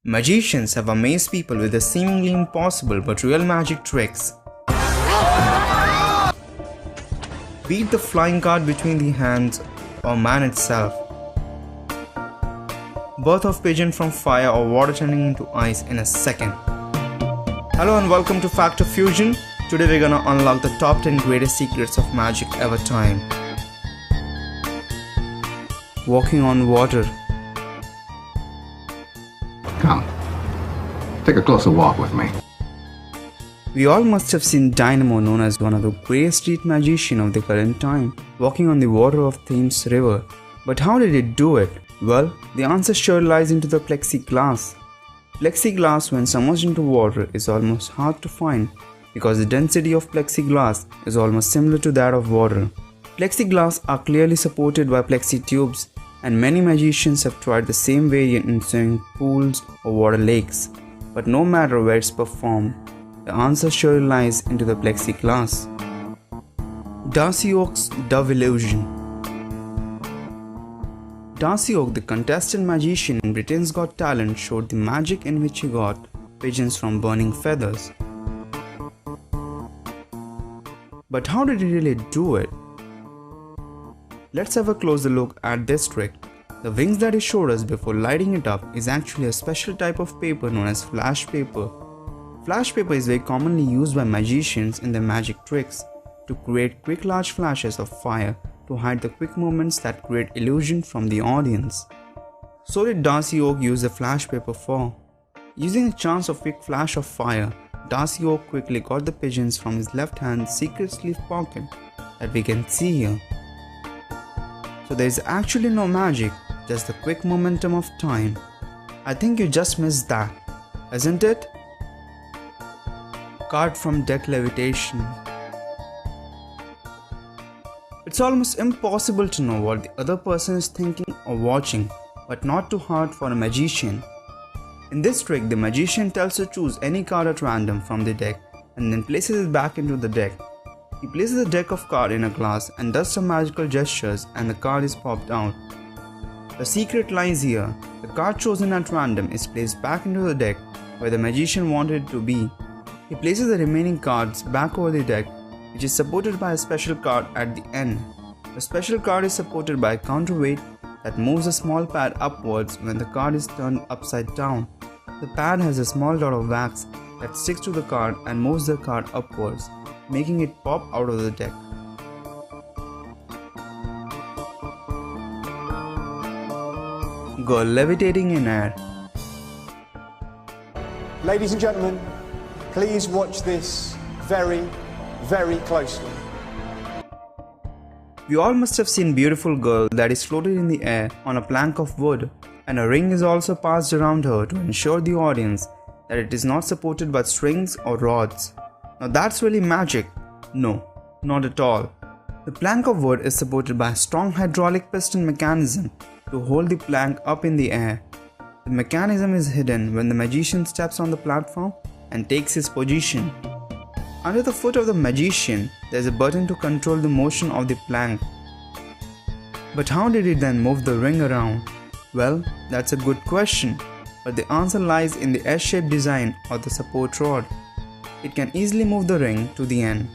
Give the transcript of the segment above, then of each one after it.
Magicians have amazed people with the seemingly impossible but real magic tricks. Be it the flying card between the hands or man itself. Birth of pigeon from fire or water turning into ice in a second. Hello and welcome to factofusion. Today we're gonna unlock the top 10 greatest secrets of magic ever time. Walking on water. Come, take a closer walk with me. We all must have seen Dynamo, known as one of the greatest street magicians of the current time, walking on the water of Thames River. But how did he do it? Well, the answer sure lies into the plexiglass. Plexiglass when submerged into water is almost hard to find because the density of plexiglass is almost similar to that of water. Plexiglass are clearly supported by plexi tubes, and many magicians have tried the same variant in swimming pools or water lakes. But no matter where it's performed, the answer surely lies into the plexiglass. Darcy Oak's Dove Illusion. Darcy Oak, the contestant magician in Britain's Got Talent, showed the magic in which he got pigeons from burning feathers. But how did he really do it? Let's have a closer look at this trick. The wings that he showed us before lighting it up is actually a special type of paper known as flash paper. Flash paper is very commonly used by magicians in their magic tricks to create quick large flashes of fire to hide the quick movements that create illusion from the audience. So did Darcy Oak use the flash paper for? Using a chance of quick flash of fire, Darcy Oak quickly got the pigeons from his left hand's secret sleeve pocket that we can see here. So there is actually no magic, just the quick momentum of time. I think you just missed that, isn't it? Card from deck levitation. It's almost impossible to know what the other person is thinking or watching, but not too hard for a magician. In this trick, the magician tells to choose any card at random from the deck and then places it back into the deck. He places the deck of cards in a glass and does some magical gestures and the card is popped out. The secret lies here. The card chosen at random is placed back into the deck where the magician wanted it to be. He places the remaining cards back over the deck, which is supported by a special card at the end. The special card is supported by a counterweight that moves a small pad upwards when the card is turned upside down. The pad has a small dot of wax that sticks to the card and moves the card upwards, making it pop out of the deck. Girl levitating in air. Ladies and gentlemen, please watch this very closely. We all must have seen a beautiful girl that is floated in the air on a plank of wood, and a ring is also passed around her to ensure the audience that it is not supported by strings or rods. Now that's really magic. No, not at all. The plank of wood is supported by a strong hydraulic piston mechanism to hold the plank up in the air. The mechanism is hidden when the magician steps on the platform and takes his position. Under the foot of the magician, there is a button to control the motion of the plank. But how did he then move the ring around? Well, that's a good question, but the answer lies in the S-shaped design of the support rod. It can easily move the ring to the end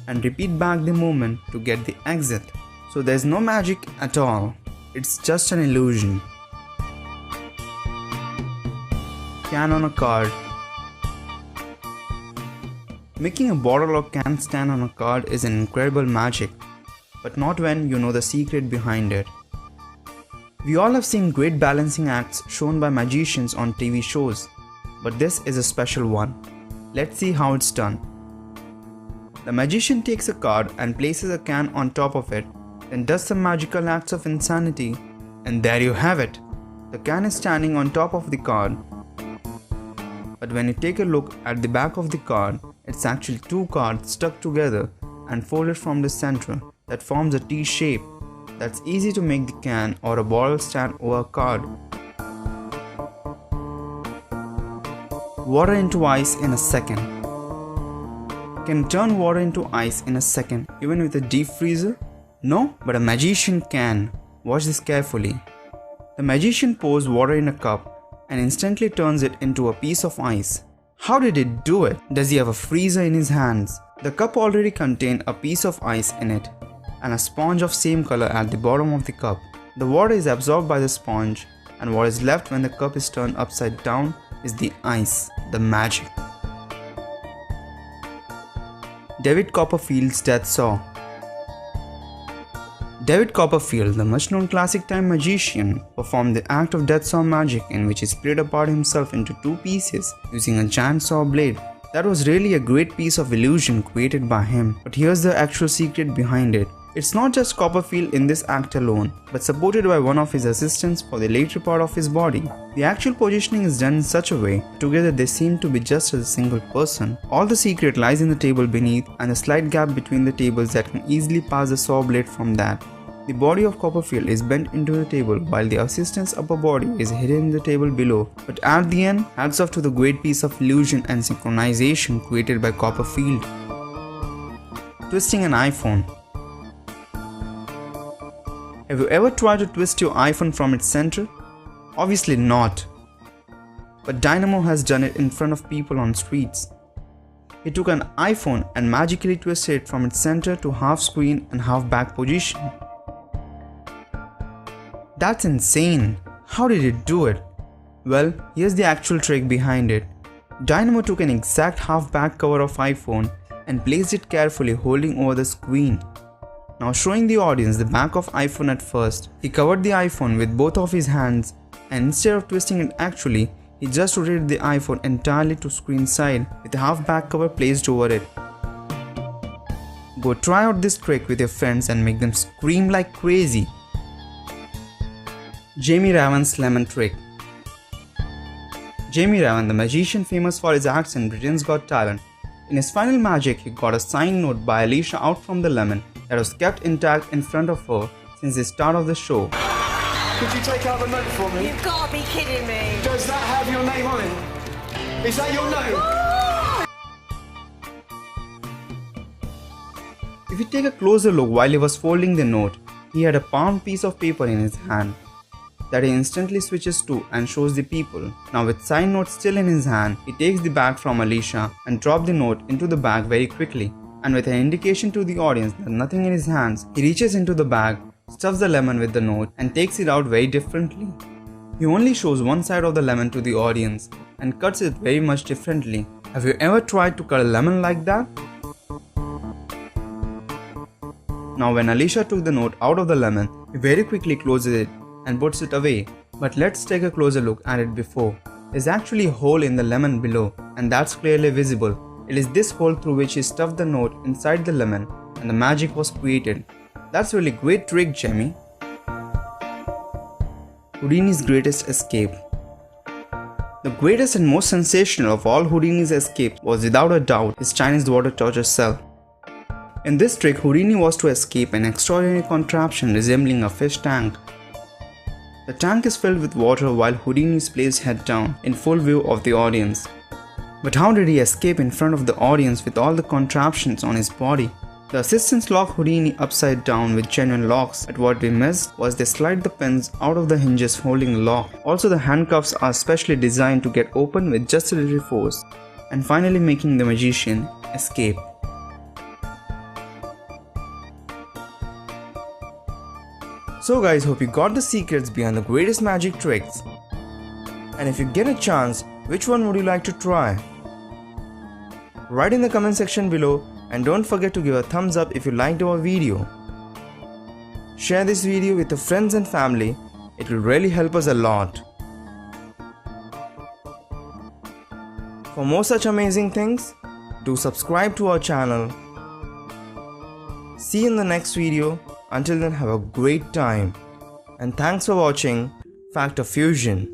and repeat back the movement to get the exit. So there's no magic at all. It's just an illusion. Can on a card. Making a bottle or can stand on a card is an incredible magic, but not when you know the secret behind it. We all have seen great balancing acts shown by magicians on TV shows, but this is a special one. Let's see how it's done. The magician takes a card and places a can on top of it, then does some magical acts of insanity, and there you have it. The can is standing on top of the card. But when you take a look at the back of the card, it's actually two cards stuck together and folded from the center that forms a T shape. That's easy to make the can or a bottle stand over a card. Water into ice in a second. Can turn water into ice in a second even with a deep freezer? No, but a magician can. Watch this carefully. The magician pours water in a cup and instantly turns it into a piece of ice. How did it do it? Does he have a freezer in his hands? The cup already contained a piece of ice in it and a sponge of same color at the bottom of the cup. The water is absorbed by the sponge, and what is left when the cup is turned upside down is the ice, the magic. David Copperfield's Death Saw. David Copperfield, the much-known classic time magician, performed the act of death saw magic in which he split apart himself into two pieces using a giant saw blade. That was really a great piece of illusion created by him, but here's the actual secret behind it. It's not just Copperfield in this act alone, but supported by one of his assistants for the later part of his body. The actual positioning is done in such a way, together they seem to be just as a single person. All the secret lies in the table beneath and a slight gap between the tables that can easily pass the saw blade from that. The body of Copperfield is bent into the table while the assistant's upper body is hidden in the table below. But at the end, hats off to the great piece of illusion and synchronization created by Copperfield. Twisting an iPhone. Have you ever tried to twist your iPhone from its center? Obviously not. But Dynamo has done it in front of people on streets. He took an iPhone and magically twisted it from its center to half screen and half back position. That's insane. How did it do it? Well, here's the actual trick behind it. Dynamo took an exact half back cover of iPhone and placed it carefully holding over the screen. Now showing the audience the back of iPhone at first, he covered the iPhone with both of his hands, and instead of twisting it actually, he just rotated the iPhone entirely to screen side with a half back cover placed over it. Go try out this trick with your friends and make them scream like crazy. Jamie Raven's Lemon Trick. Jamie Raven, the magician famous for his acts in Britain's Got Talent, in his final magic he got a signed note by Alicia out from the lemon that was kept intact in front of her since the start of the show. Could you take out the note for me? You've got to be kidding me. Does that have your name on it? Is that your note? If you take a closer look while he was folding the note, he had a palmed piece of paper in his hand that he instantly switches to and shows the people. Now with signed note still in his hand, he takes the bag from Alicia and drops the note into the bag very quickly. And with an indication to the audience that nothing in his hands, he reaches into the bag, stuffs the lemon with the note and takes it out very differently. He only shows one side of the lemon to the audience and cuts it very much differently. Have you ever tried to cut a lemon like that? Now when Alicia took the note out of the lemon, he very quickly closes it and puts it away. But let's take a closer look at it before. There's actually a hole in the lemon below, and that's clearly visible. It is this hole through which he stuffed the note inside the lemon and the magic was created. That's really great trick, Jamie. Houdini's Greatest Escape. The greatest and most sensational of all Houdini's escapes was without a doubt his Chinese water torture cell. In this trick, Houdini was to escape an extraordinary contraption resembling a fish tank. The tank is filled with water while Houdini is placed head down in full view of the audience. But how did he escape in front of the audience with all the contraptions on his body? The assistants lock Houdini upside down with genuine locks, but what we missed was they slide the pins out of the hinges holding the lock. Also the handcuffs are specially designed to get open with just a little force, and finally making the magician escape. So guys, hope you got the secrets behind the greatest magic tricks. And if you get a chance, which one would you like to try? Write in the comment section below, and don't forget to give a thumbs up if you liked our video. Share this video with your friends and family, it will really help us a lot. For more such amazing things, do subscribe to our channel. See you in the next video. Until then, have a great time. And thanks for watching Factofusion.